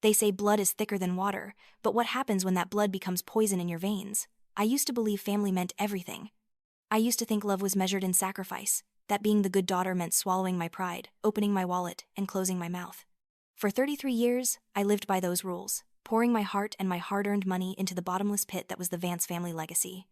They say blood is thicker than water, but what happens when that blood becomes poison in your veins? I used to believe family meant everything. I used to think love was measured in sacrifice, that being the good daughter meant swallowing my pride, opening my wallet, and closing my mouth. For 33 years, I lived by those rules, pouring my heart and my hard-earned money into the bottomless pit that was the Vance family legacy.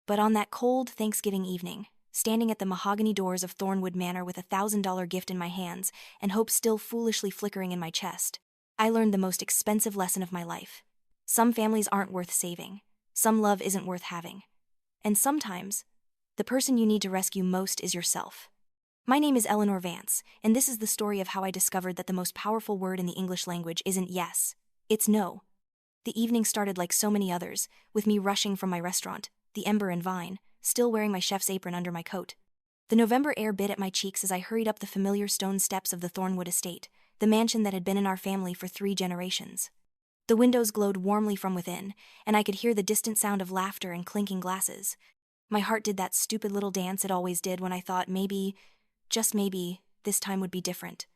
But on that cold Thanksgiving evening, standing at the mahogany doors of Thornwood Manor with $1,000 gift in my hands and hope still foolishly flickering in my chest, I learned the most expensive lesson of my life. Some families aren't worth saving. Some love isn't worth having. And sometimes, the person you need to rescue most is yourself. My name is Eleanor Vance, and this is the story of how I discovered that the most powerful word in the English language isn't yes, it's no. The evening started like so many others, with me rushing from my restaurant, the Ember and Vine, still wearing my chef's apron under my coat. The November air bit at my cheeks as I hurried up the familiar stone steps of the Thornwood estate, the mansion that had been in our family for 3 generations. The windows glowed warmly from within, and I could hear the distant sound of laughter and clinking glasses. My heart did that stupid little dance it always did when I thought maybe, just maybe, this time would be different.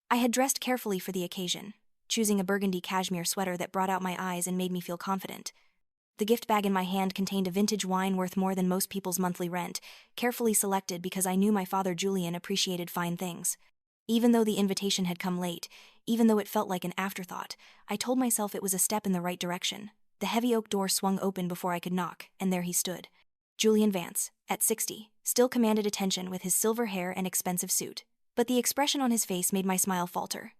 I had dressed carefully for the occasion, choosing a burgundy cashmere sweater that brought out my eyes and made me feel confident. The gift bag in my hand contained a vintage wine worth more than most people's monthly rent, carefully selected because I knew my father Julian appreciated fine things. Even though the invitation had come late, even though it felt like an afterthought, I told myself it was a step in the right direction. The heavy oak door swung open before I could knock, and there he stood. Julian Vance, at 60, still commanded attention with his silver hair and expensive suit, but the expression on his face made my smile falter.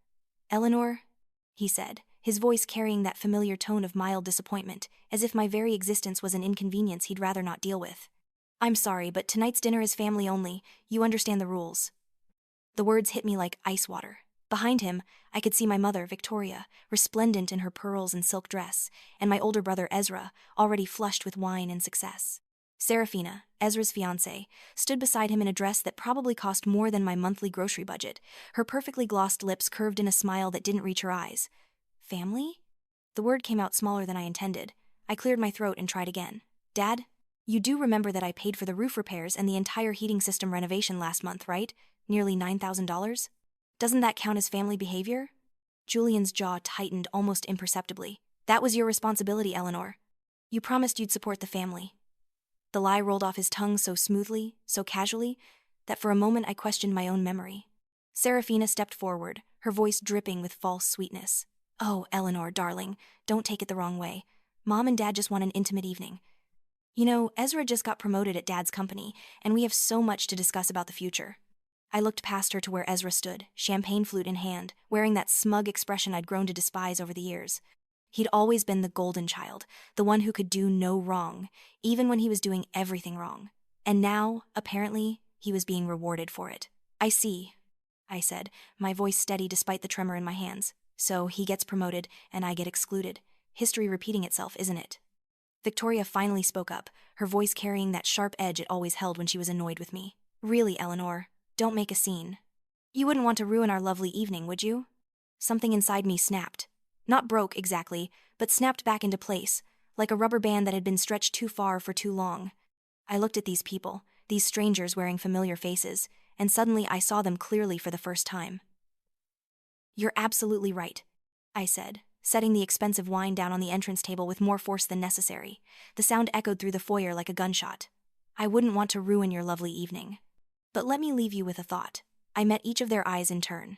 "Eleanor," he said, his voice carrying that familiar tone of mild disappointment, as if my very existence was an inconvenience he'd rather not deal with. "I'm sorry, but tonight's dinner is family only. You understand the rules." The words hit me like ice water. Behind him, I could see my mother, Victoria, resplendent in her pearls and silk dress, and my older brother, Ezra, already flushed with wine and success. Serafina, Ezra's fiancée, stood beside him in a dress that probably cost more than my monthly grocery budget, her perfectly glossed lips curved in a smile that didn't reach her eyes. "Family?" The word came out smaller than I intended. I cleared my throat and tried again. "Dad, you do remember that I paid for the roof repairs and the entire heating system renovation last month, right? Nearly $9,000? Doesn't that count as family behavior?" Julian's jaw tightened almost imperceptibly. "That was your responsibility, Eleanor. You promised you'd support the family." The lie rolled off his tongue so smoothly, so casually, that for a moment I questioned my own memory. Serafina stepped forward, her voice dripping with false sweetness. "Oh, Eleanor, darling, don't take it the wrong way. Mom and Dad just want an intimate evening. You know, Ezra just got promoted at Dad's company, and we have so much to discuss about the future." I looked past her to where Ezra stood, champagne flute in hand, wearing that smug expression I'd grown to despise over the years. He'd always been the golden child, the one who could do no wrong, even when he was doing everything wrong. And now, apparently, he was being rewarded for it. "I see," I said, my voice steady despite the tremor in my hands. "So he gets promoted, and I get excluded. History repeating itself, isn't it?" Victoria finally spoke up, her voice carrying that sharp edge it always held when she was annoyed with me. "Really, Eleanor, don't make a scene. You wouldn't want to ruin our lovely evening, would you?" Something inside me snapped. Not broke exactly, but snapped back into place, like a rubber band that had been stretched too far for too long. I looked at these people, these strangers wearing familiar faces, and suddenly I saw them clearly for the first time. "You're absolutely right," I said, setting the expensive wine down on the entrance table with more force than necessary. The sound echoed through the foyer like a gunshot. "I wouldn't want to ruin your lovely evening. But let me leave you with a thought." I met each of their eyes in turn.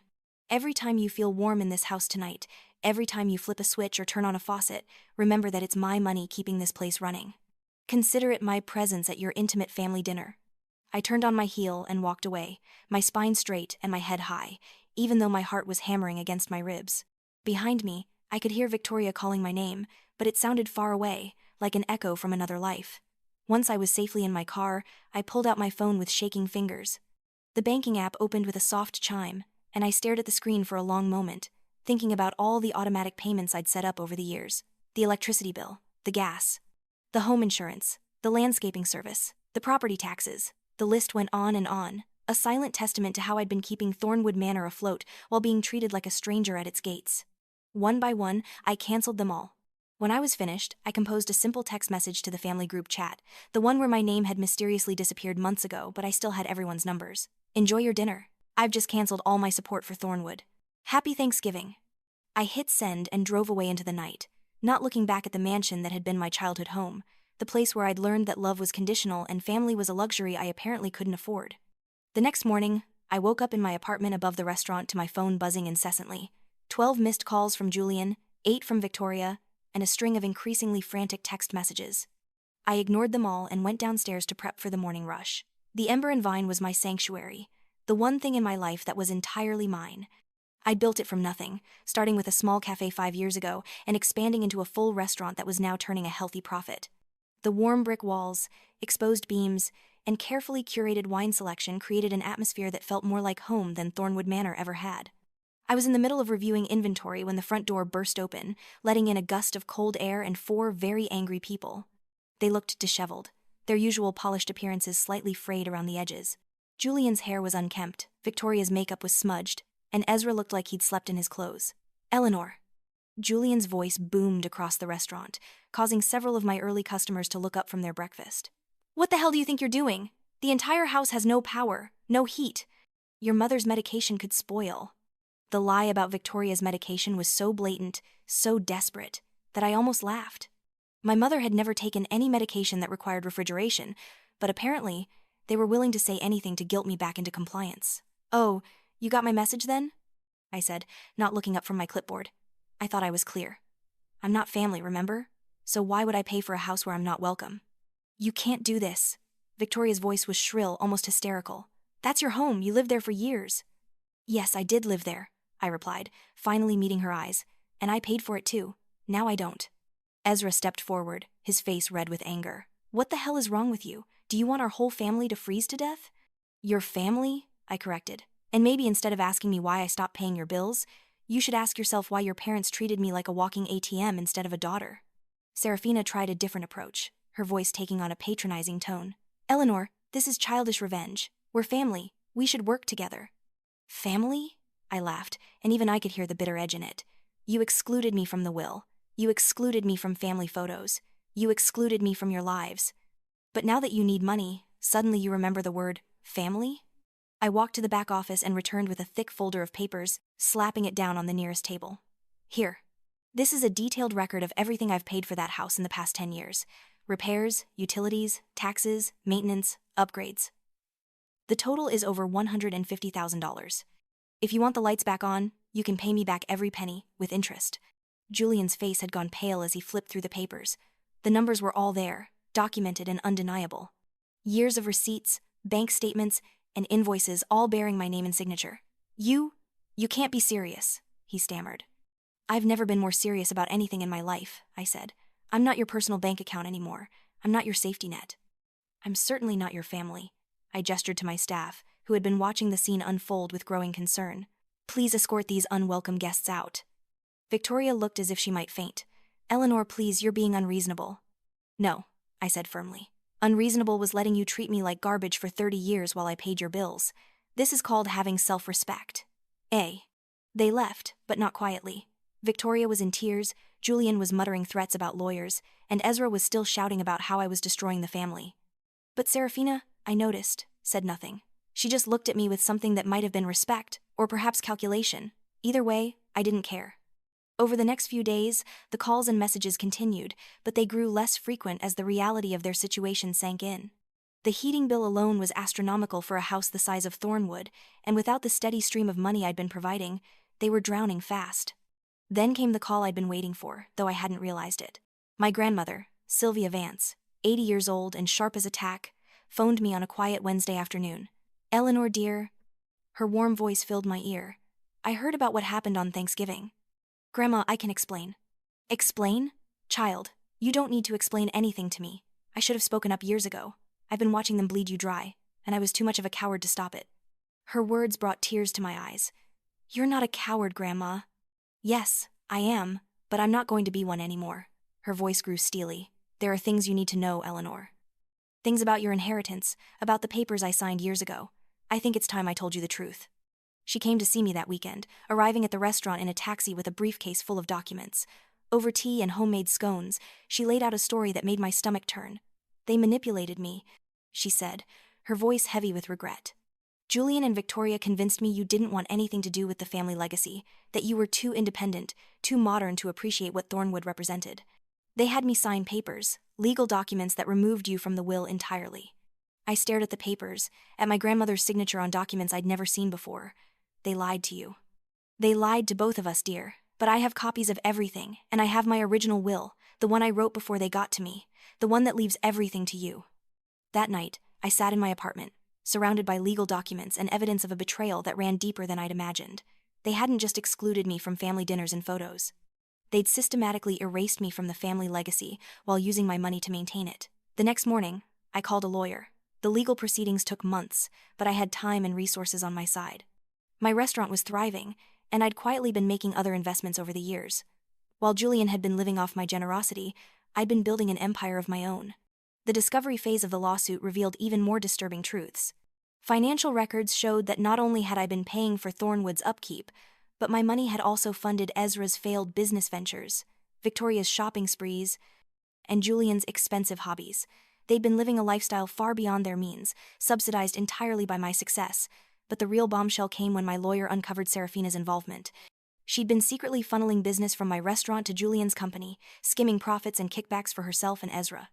"Every time you feel warm in this house tonight, every time you flip a switch or turn on a faucet, remember that it's my money keeping this place running. Consider it my presence at your intimate family dinner." I turned on my heel and walked away, my spine straight and my head high, even though my heart was hammering against my ribs. Behind me, I could hear Victoria calling my name, but it sounded far away, like an echo from another life. Once I was safely in my car, I pulled out my phone with shaking fingers. The banking app opened with a soft chime, and I stared at the screen for a long moment, thinking about all the automatic payments I'd set up over the years. The electricity bill, the gas, the home insurance, the landscaping service, the property taxes. The list went on and on, a silent testament to how I'd been keeping Thornwood Manor afloat while being treated like a stranger at its gates. One by one, I canceled them all. When I was finished, I composed a simple text message to the family group chat, the one where my name had mysteriously disappeared months ago, but I still had everyone's numbers. "Enjoy your dinner. I've just canceled all my support for Thornwood. Happy Thanksgiving." I hit send and drove away into the night, not looking back at the mansion that had been my childhood home, the place where I'd learned that love was conditional and family was a luxury I apparently couldn't afford. The next morning, I woke up in my apartment above the restaurant to my phone buzzing incessantly. 12 missed calls from Julian, 8 from Victoria, and a string of increasingly frantic text messages. I ignored them all and went downstairs to prep for the morning rush. The Ember and Vine was my sanctuary, the one thing in my life that was entirely mine. I'd built it from nothing, starting with a small cafe 5 years ago and expanding into a full restaurant that was now turning a healthy profit. The warm brick walls, exposed beams, and carefully curated wine selection created an atmosphere that felt more like home than Thornwood Manor ever had. I was in the middle of reviewing inventory when the front door burst open, letting in a gust of cold air and 4 very angry people. They looked disheveled, their usual polished appearances slightly frayed around the edges. Julian's hair was unkempt, Victoria's makeup was smudged, and Ezra looked like he'd slept in his clothes. "Eleanor." Julian's voice boomed across the restaurant, causing several of my early customers to look up from their breakfast. "What the hell do you think you're doing? The entire house has no power, no heat. Your mother's medication could spoil." The lie about Victoria's medication was so blatant, so desperate, that I almost laughed. My mother had never taken any medication that required refrigeration, but apparently, they were willing to say anything to guilt me back into compliance. "Oh, you got my message then?" I said, not looking up from my clipboard. I thought I was clear. "I'm not family, remember? So why would I pay for a house where I'm not welcome?" "You can't do this." Victoria's voice was shrill, almost hysterical. "That's your home, you lived there for years." "Yes, I did live there," I replied, finally meeting her eyes, "and I paid for it too. Now I don't." Ezra stepped forward, his face red with anger. "What the hell is wrong with you? Do you want our whole family to freeze to death?" "Your family?" I corrected. "And maybe instead of asking me why I stopped paying your bills, you should ask yourself why your parents treated me like a walking ATM instead of a daughter." Serafina tried a different approach, her voice taking on a patronizing tone. "Eleanor, this is childish revenge. We're family. We should work together." "Family?" I laughed, and even I could hear the bitter edge in it. "You excluded me from the will. You excluded me from family photos. You excluded me from your lives. But now that you need money, suddenly you remember the word family?" I walked to the back office and returned with a thick folder of papers, slapping it down on the nearest table. "Here. This is a detailed record of everything I've paid for that house in the past 10 years. Repairs, utilities, taxes, maintenance, upgrades. The total is over $150,000. If you want the lights back on, you can pay me back every penny, with interest." Julian's face had gone pale as he flipped through the papers. The numbers were all there, documented and undeniable. Years of receipts, bank statements, and invoices all bearing my name and signature. You can't be serious," he stammered. "I've never been more serious about anything in my life," I said. "I'm not your personal bank account anymore. I'm not your safety net. I'm certainly not your family." I gestured to my staff, who had been watching the scene unfold with growing concern. "Please escort these unwelcome guests out." Victoria looked as if she might faint. "Eleanor, please, you're being unreasonable." "No," I said firmly. "Unreasonable was letting you treat me like garbage for 30 years while I paid your bills. This is called having self-respect." They left, but not quietly. Victoria was in tears, Julian was muttering threats about lawyers, and Ezra was still shouting about how I was destroying the family. But Serafina, I noticed, said nothing. She just looked at me with something that might have been respect, or perhaps calculation. Either way, I didn't care. Over the next few days, the calls and messages continued, but they grew less frequent as the reality of their situation sank in. The heating bill alone was astronomical for a house the size of Thornwood, and without the steady stream of money I'd been providing, they were drowning fast. Then came the call I'd been waiting for, though I hadn't realized it. My grandmother, Sylvia Vance, 80 years old and sharp as a tack, phoned me on a quiet Wednesday afternoon. "Eleanor, dear." Her warm voice filled my ear. "I heard about what happened on Thanksgiving." "Grandma, I can explain." "Explain? Child, you don't need to explain anything to me. I should have spoken up years ago. I've been watching them bleed you dry, and I was too much of a coward to stop it." Her words brought tears to my eyes. "You're not a coward, Grandma." "Yes, I am, but I'm not going to be one anymore." Her voice grew steely. "There are things you need to know, Eleanor. Things about your inheritance, about the papers I signed years ago. I think it's time I told you the truth." She came to see me that weekend, arriving at the restaurant in a taxi with a briefcase full of documents. Over tea and homemade scones, she laid out a story that made my stomach turn. "They manipulated me," she said, her voice heavy with regret. Julian and Victoria convinced me you didn't want anything to do with the family legacy, that you were too independent, too modern to appreciate what Thornwood represented. They had me sign papers, legal documents that removed you from the will entirely. I stared at the papers, at my grandmother's signature on documents I'd never seen before. They lied to you. They lied to both of us, dear, but I have copies of everything, and I have my original will, the one I wrote before they got to me, the one that leaves everything to you. That night, I sat in my apartment, surrounded by legal documents and evidence of a betrayal that ran deeper than I'd imagined. They hadn't just excluded me from family dinners and photos. They'd systematically erased me from the family legacy while using my money to maintain it. The next morning, I called a lawyer. The legal proceedings took months, but I had time and resources on my side. My restaurant was thriving, and I'd quietly been making other investments over the years. While Julian had been living off my generosity, I'd been building an empire of my own. The discovery phase of the lawsuit revealed even more disturbing truths. Financial records showed that not only had I been paying for Thornwood's upkeep, but my money had also funded Ezra's failed business ventures, Victoria's shopping sprees, and Julian's expensive hobbies. They'd been living a lifestyle far beyond their means, subsidized entirely by my success. But the real bombshell came when my lawyer uncovered Serafina's involvement. She'd been secretly funneling business from my restaurant to Julian's company, skimming profits and kickbacks for herself and Ezra.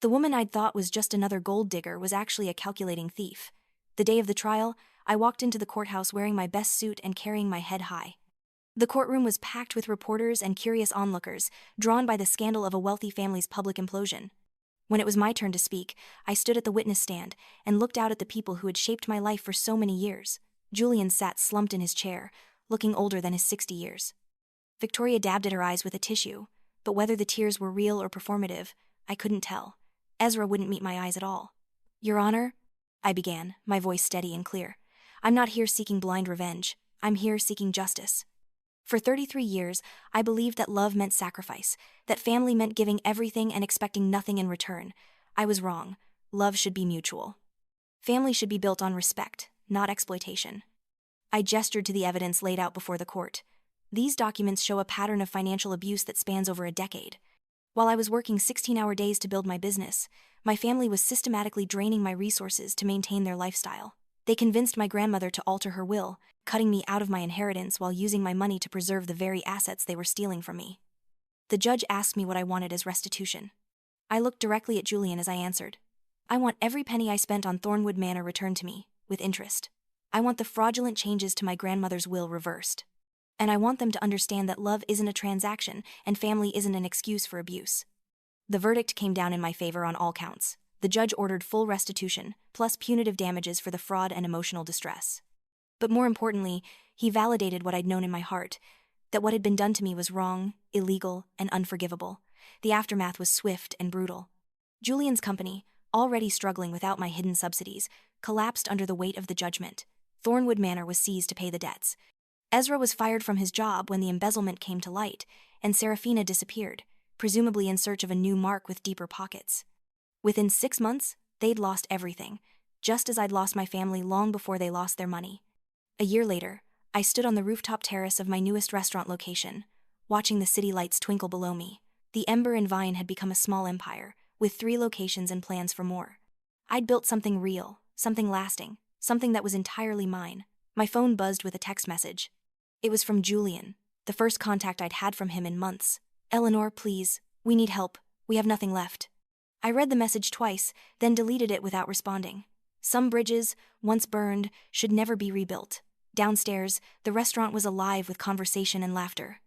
The woman I'd thought was just another gold digger was actually a calculating thief. The day of the trial, I walked into the courthouse wearing my best suit and carrying my head high. The courtroom was packed with reporters and curious onlookers, drawn by the scandal of a wealthy family's public implosion. When it was my turn to speak, I stood at the witness stand and looked out at the people who had shaped my life for so many years. Julian sat slumped in his chair, looking older than his 60 years. Victoria dabbed at her eyes with a tissue, but whether the tears were real or performative, I couldn't tell. Ezra wouldn't meet my eyes at all. "Your Honor," I began, my voice steady and clear. "I'm not here seeking blind revenge. I'm here seeking justice. For 33 years, I believed that love meant sacrifice, that family meant giving everything and expecting nothing in return. I was wrong. Love should be mutual. Family should be built on respect, not exploitation." I gestured to the evidence laid out before the court. These documents show a pattern of financial abuse that spans over a decade. While I was working 16-hour days to build my business, my family was systematically draining my resources to maintain their lifestyle. They convinced my grandmother to alter her will, cutting me out of my inheritance while using my money to preserve the very assets they were stealing from me. The judge asked me what I wanted as restitution. I looked directly at Julian as I answered. "I want every penny I spent on Thornwood Manor returned to me, with interest. I want the fraudulent changes to my grandmother's will reversed. And I want them to understand that love isn't a transaction and family isn't an excuse for abuse." The verdict came down in my favor on all counts. The judge ordered full restitution, plus punitive damages for the fraud and emotional distress. But more importantly, he validated what I'd known in my heart, that what had been done to me was wrong, illegal, and unforgivable. The aftermath was swift and brutal. Julian's company, already struggling without my hidden subsidies, collapsed under the weight of the judgment. Thornwood Manor was seized to pay the debts. Ezra was fired from his job when the embezzlement came to light, and Serafina disappeared, presumably in search of a new mark with deeper pockets. Within 6 months, they'd lost everything, just as I'd lost my family long before they lost their money. A year later, I stood on the rooftop terrace of my newest restaurant location, watching the city lights twinkle below me. The Ember and Vine had become a small empire, with 3 locations and plans for more. I'd built something real, something lasting, something that was entirely mine. My phone buzzed with a text message. It was from Julian, the first contact I'd had from him in months. "Eleanor, please, we need help. We have nothing left." I read the message twice, then deleted it without responding. Some bridges, once burned, should never be rebuilt. Downstairs, the restaurant was alive with conversation and laughter.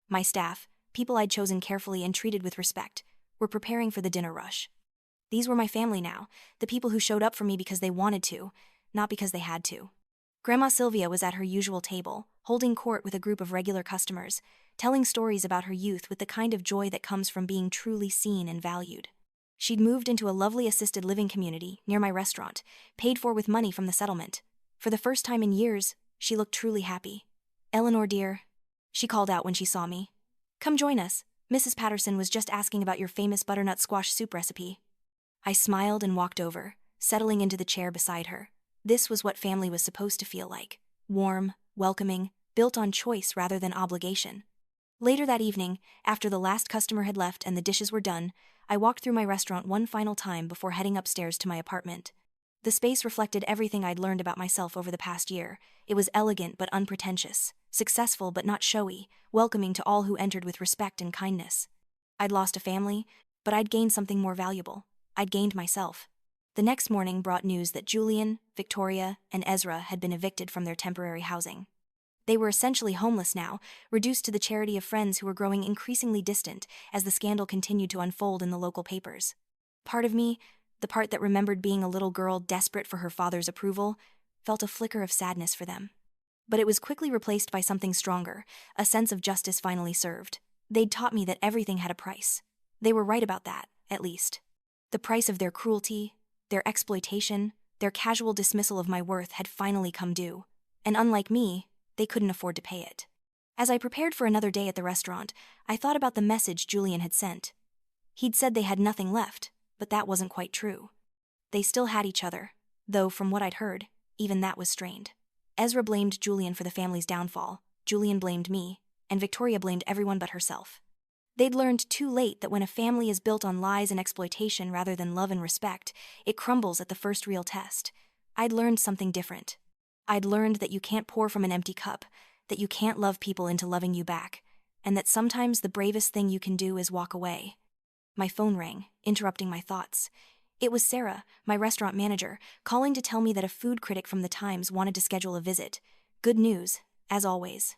My staff, people I'd chosen carefully and treated with respect, were preparing for the dinner rush. These were my family now, the people who showed up for me because they wanted to, not because they had to. Grandma Sylvia was at her usual table, holding court with a group of regular customers, telling stories about her youth with the kind of joy that comes from being truly seen and valued. She'd moved into a lovely assisted living community near my restaurant, paid for with money from the settlement. For the first time in years, she looked truly happy. "Eleanor, dear," she called out when she saw me. "Come join us. Mrs. Patterson was just asking about your famous butternut squash soup recipe." I smiled and walked over, settling into the chair beside her. This was what family was supposed to feel like. Warm, welcoming, built on choice rather than obligation. Later that evening, after the last customer had left and the dishes were done, I walked through my restaurant one final time before heading upstairs to my apartment. The space reflected everything I'd learned about myself over the past year. It was elegant but unpretentious, successful but not showy, welcoming to all who entered with respect and kindness. I'd lost a family, but I'd gained something more valuable. I'd gained myself. The next morning brought news that Julian, Victoria, and Ezra had been evicted from their temporary housing. They were essentially homeless now, reduced to the charity of friends who were growing increasingly distant as the scandal continued to unfold in the local papers. Part of me, the part that remembered being a little girl desperate for her father's approval, felt a flicker of sadness for them. But it was quickly replaced by something stronger, a sense of justice finally served. They'd taught me that everything had a price. They were right about that, at least. The price of their cruelty, their exploitation, their casual dismissal of my worth had finally come due. And unlike me, they couldn't afford to pay it. As I prepared for another day at the restaurant, I thought about the message Julian had sent. He'd said they had nothing left, but that wasn't quite true. They still had each other, though from what I'd heard, even that was strained. Ezra blamed Julian for the family's downfall, Julian blamed me, and Victoria blamed everyone but herself. They'd learned too late that when a family is built on lies and exploitation rather than love and respect, it crumbles at the first real test. I'd learned something different. I'd learned that you can't pour from an empty cup, that you can't love people into loving you back, and that sometimes the bravest thing you can do is walk away. My phone rang, interrupting my thoughts. It was Sarah, my restaurant manager, calling to tell me that a food critic from the Times wanted to schedule a visit. Good news, as always.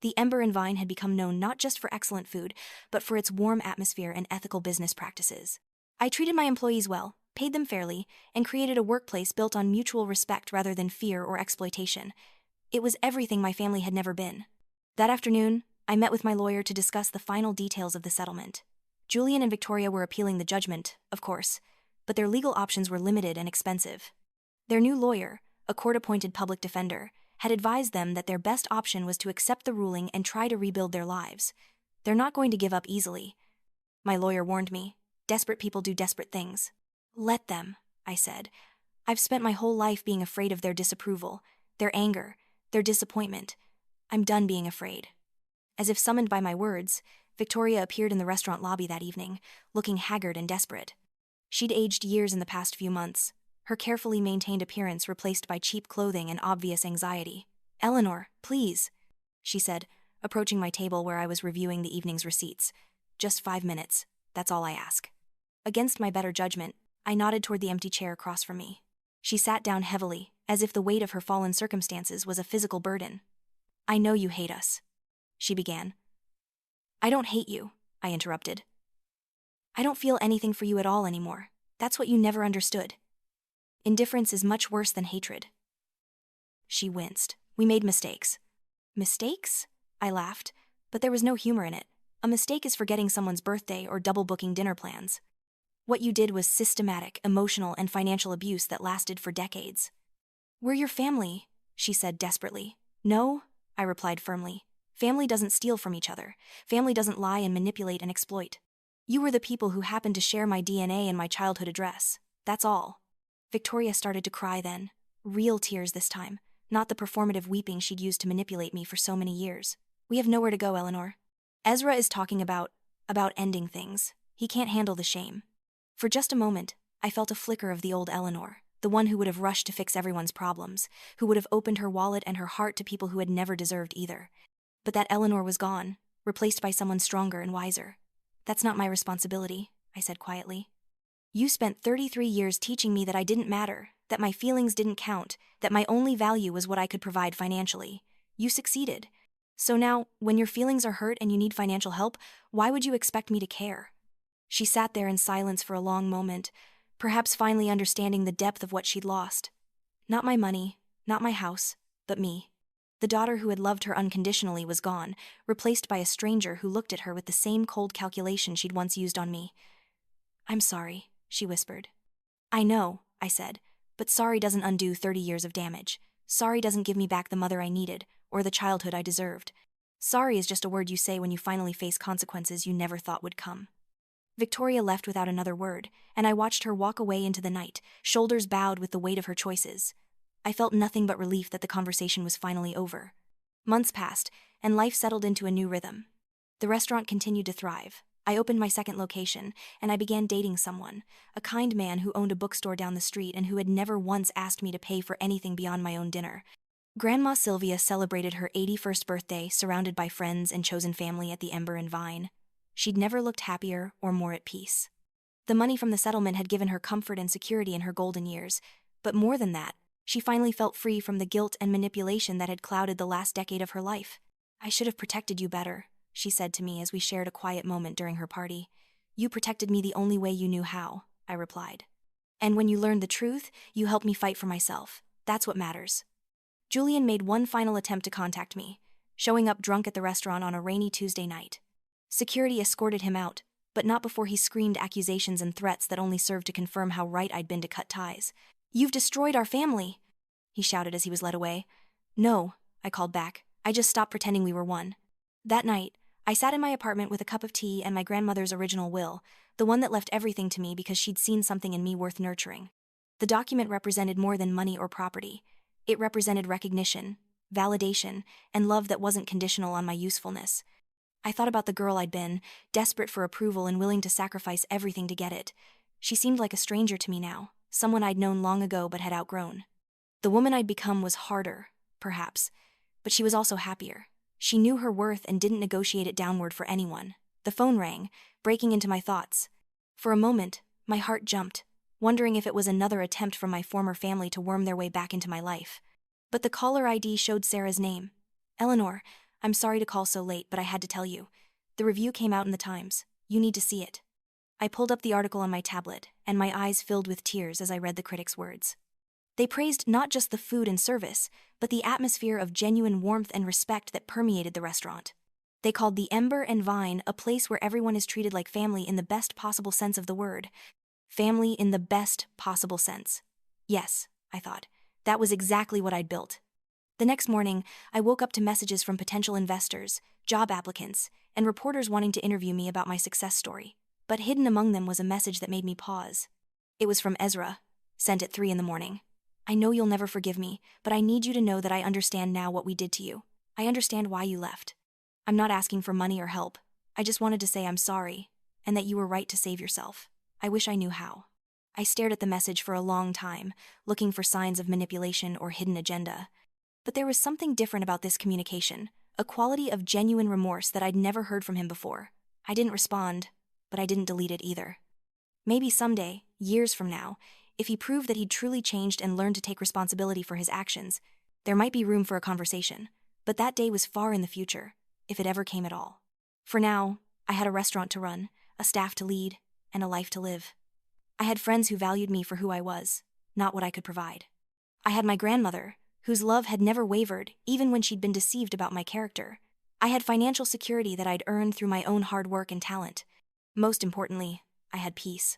The Ember and Vine had become known not just for excellent food, but for its warm atmosphere and ethical business practices. I treated my employees well, paid them fairly, and created a workplace built on mutual respect rather than fear or exploitation. It was everything my family had never been. That afternoon, I met with my lawyer to discuss the final details of the settlement. Julian and Victoria were appealing the judgment, of course, but their legal options were limited and expensive. Their new lawyer, a court-appointed public defender, had advised them that their best option was to accept the ruling and try to rebuild their lives. They're not going to give up easily. My lawyer warned me. Desperate people do desperate things. Let them, I said. I've spent my whole life being afraid of their disapproval, their anger, their disappointment. I'm done being afraid. As if summoned by my words, Victoria appeared in the restaurant lobby that evening, looking haggard and desperate. She'd aged years in the past few months, her carefully maintained appearance replaced by cheap clothing and obvious anxiety. "Eleanor, please," she said, approaching my table where I was reviewing the evening's receipts. "Just 5 minutes, that's all I ask." Against my better judgment, I nodded toward the empty chair across from me. She sat down heavily, as if the weight of her fallen circumstances was a physical burden. "I know you hate us," she began. "I don't hate you," I interrupted. "I don't feel anything for you at all anymore. That's what you never understood. Indifference is much worse than hatred." She winced. "We made mistakes." "Mistakes?" I laughed, but there was no humor in it. A mistake is forgetting someone's birthday or double-booking dinner plans. What you did was systematic, emotional, and financial abuse that lasted for decades. "We're your family," she said desperately. "No," I replied firmly. "Family doesn't steal from each other. Family doesn't lie and manipulate and exploit. You were the people who happened to share my DNA and my childhood address. That's all." Victoria started to cry then. Real tears this time, not the performative weeping she'd used to manipulate me for so many years. "We have nowhere to go, Eleanor. Ezra is talking about ending things. He can't handle the shame." For just a moment, I felt a flicker of the old Eleanor, the one who would have rushed to fix everyone's problems, who would have opened her wallet and her heart to people who had never deserved either. But that Eleanor was gone, replaced by someone stronger and wiser. "That's not my responsibility," I said quietly. "You spent 33 years teaching me that I didn't matter, that my feelings didn't count, that my only value was what I could provide financially. You succeeded. So now, when your feelings are hurt and you need financial help, why would you expect me to care?" She sat there in silence for a long moment, perhaps finally understanding the depth of what she'd lost. Not my money, not my house, but me. The daughter who had loved her unconditionally was gone, replaced by a stranger who looked at her with the same cold calculation she'd once used on me. "I'm sorry," she whispered. "I know," I said, "but sorry doesn't undo 30 years of damage. Sorry doesn't give me back the mother I needed, or the childhood I deserved. Sorry is just a word you say when you finally face consequences you never thought would come." Victoria left without another word, and I watched her walk away into the night, shoulders bowed with the weight of her choices. I felt nothing but relief that the conversation was finally over. Months passed, and life settled into a new rhythm. The restaurant continued to thrive. I opened my second location, and I began dating someone, a kind man who owned a bookstore down the street and who had never once asked me to pay for anything beyond my own dinner. Grandma Sylvia celebrated her 81st birthday surrounded by friends and chosen family at the Ember and Vine. She'd never looked happier or more at peace. The money from the settlement had given her comfort and security in her golden years, but more than that, she finally felt free from the guilt and manipulation that had clouded the last decade of her life. "I should have protected you better," she said to me as we shared a quiet moment during her party. "You protected me the only way you knew how," I replied. "And when you learned the truth, you helped me fight for myself. That's what matters." Julian made one final attempt to contact me, showing up drunk at the restaurant on a rainy Tuesday night. Security escorted him out, but not before he screamed accusations and threats that only served to confirm how right I'd been to cut ties. "You've destroyed our family," he shouted as he was led away. "No," I called back. "I just stopped pretending we were one." That night, I sat in my apartment with a cup of tea and my grandmother's original will, the one that left everything to me because she'd seen something in me worth nurturing. The document represented more than money or property. It represented recognition, validation, and love that wasn't conditional on my usefulness. I thought about the girl I'd been, desperate for approval and willing to sacrifice everything to get it. She seemed like a stranger to me now, someone I'd known long ago but had outgrown. The woman I'd become was harder, perhaps, but she was also happier. She knew her worth and didn't negotiate it downward for anyone. The phone rang, breaking into my thoughts. For a moment, my heart jumped, wondering if it was another attempt from my former family to worm their way back into my life. But the caller ID showed Sarah's name. "Eleanor, I'm sorry to call so late, but I had to tell you. The review came out in the Times. You need to see it." I pulled up the article on my tablet, and my eyes filled with tears as I read the critics' words. They praised not just the food and service, but the atmosphere of genuine warmth and respect that permeated the restaurant. They called the Ember and Vine a place where everyone is treated like family in the best possible sense of the word. Family in the best possible sense. Yes, I thought. That was exactly what I'd built. The next morning, I woke up to messages from potential investors, job applicants, and reporters wanting to interview me about my success story. But hidden among them was a message that made me pause. It was from Ezra, sent at 3 a.m. "I know you'll never forgive me, but I need you to know that I understand now what we did to you. I understand why you left. I'm not asking for money or help. I just wanted to say I'm sorry, and that you were right to save yourself. I wish I knew how." I stared at the message for a long time, looking for signs of manipulation or hidden agenda. But there was something different about this communication, a quality of genuine remorse that I'd never heard from him before. I didn't respond, but I didn't delete it either. Maybe someday, years from now, if he proved that he'd truly changed and learned to take responsibility for his actions, there might be room for a conversation. But that day was far in the future, if it ever came at all. For now, I had a restaurant to run, a staff to lead, and a life to live. I had friends who valued me for who I was, not what I could provide. I had my grandmother, whose love had never wavered, even when she'd been deceived about my character. I had financial security that I'd earned through my own hard work and talent. Most importantly, I had peace.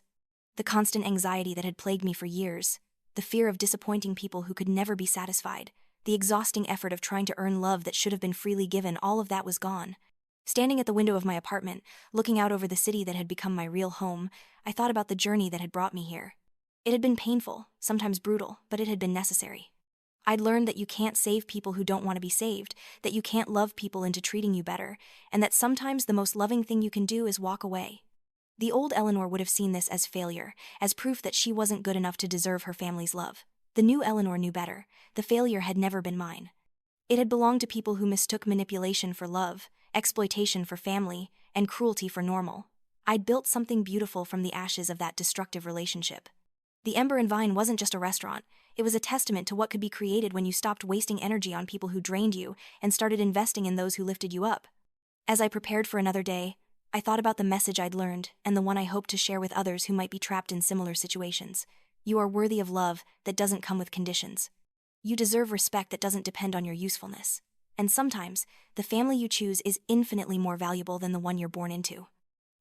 The constant anxiety that had plagued me for years, the fear of disappointing people who could never be satisfied, the exhausting effort of trying to earn love that should have been freely given, all of that was gone. Standing at the window of my apartment, looking out over the city that had become my real home, I thought about the journey that had brought me here. It had been painful, sometimes brutal, but it had been necessary. I'd learned that you can't save people who don't want to be saved, that you can't love people into treating you better, and that sometimes the most loving thing you can do is walk away. The old Eleanor would have seen this as failure, as proof that she wasn't good enough to deserve her family's love. The new Eleanor knew better. The failure had never been mine. It had belonged to people who mistook manipulation for love, exploitation for family, and cruelty for normal. I'd built something beautiful from the ashes of that destructive relationship. The Ember and Vine wasn't just a restaurant. It was a testament to what could be created when you stopped wasting energy on people who drained you and started investing in those who lifted you up. As I prepared for another day, I thought about the message I'd learned and the one I hoped to share with others who might be trapped in similar situations. You are worthy of love that doesn't come with conditions. You deserve respect that doesn't depend on your usefulness. And sometimes, the family you choose is infinitely more valuable than the one you're born into.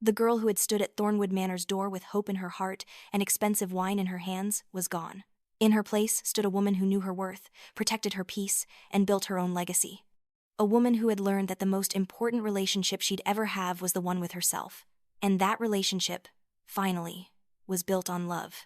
The girl who had stood at Thornwood Manor's door with hope in her heart and expensive wine in her hands was gone. In her place stood a woman who knew her worth, protected her peace, and built her own legacy. A woman who had learned that the most important relationship she'd ever have was the one with herself. And that relationship, finally, was built on love.